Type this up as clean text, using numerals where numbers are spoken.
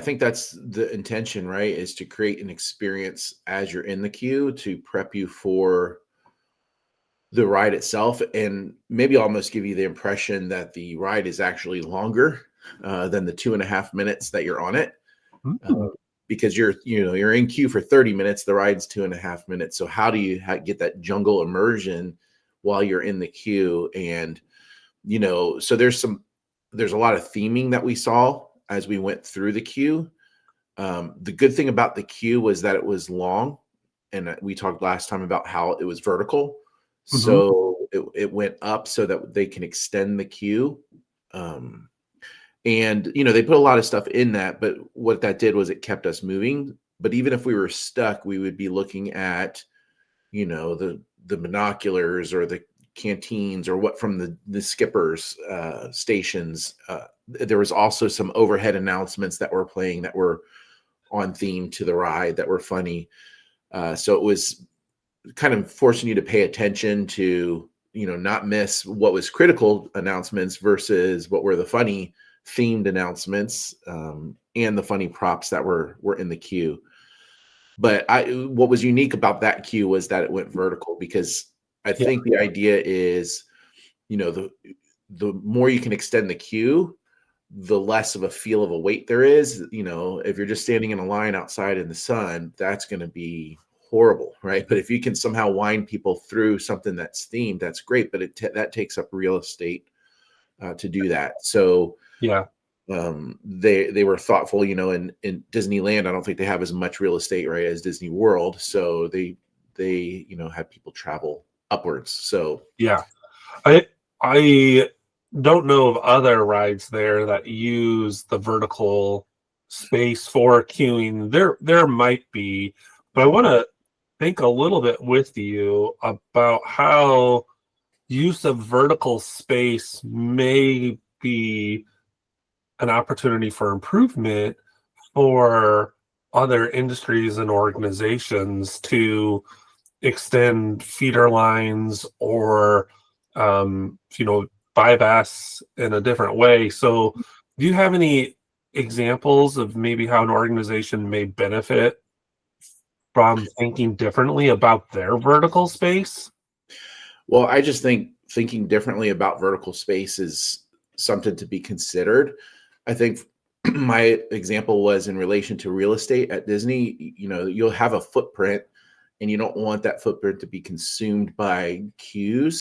I think that's the intention, right? Is to create an experience as you're in the queue to prep you for the ride itself, and maybe almost give you the impression that the ride is actually longer than the 2.5 minutes that you're on it. Uh, Mm. because you're in queue for 30 minutes, the ride's 2.5 minutes. So how do you get that jungle immersion while you're in the queue? And so there's a lot of theming that we saw as we went through the queue. The good thing about the queue was that it was long, and we talked last time about how it was vertical. Mhm. So it went up so that they can extend the queue. And they put a lot of stuff in that, but what that did was it kept us moving. But even if we were stuck, we would be looking at the binoculars or the canteens or what from the skippers stations. There was also some overhead announcements that were playing that were on theme to the ride that were funny. So it was kind of forcing you to pay attention to not miss what was critical announcements versus what were the funny themed announcements, and the funny props that were in the queue. But what was unique about that queue was that it went vertical, because I Yeah. think the idea is, the more you can extend the queue, the less of a feel of a weight there is. If you're just standing in a line outside in the sun, that's going to be horrible, right? But if you can somehow wind people through something that's themed, that's great. But that takes up real estate to do that. So Yeah. they were thoughtful. In Disneyland, I don't think they have as much real estate, right, as Disney World. So they had people travel upwards. So Yeah. I don't know of other rides there that use the vertical space for queuing. There might be, but I want to think a little bit with you about how use of vertical space may be an opportunity for improvement for other industries and organizations to extend feeder lines or bypass in a different way. So do you have any examples of maybe how an organization may benefit from thinking differently about their vertical space? well, I just think thinking differently about vertical space is something to be considered. I think my example was in relation to real estate at Disney. You'll have a footprint, and you don't want that footprint to be consumed by queues.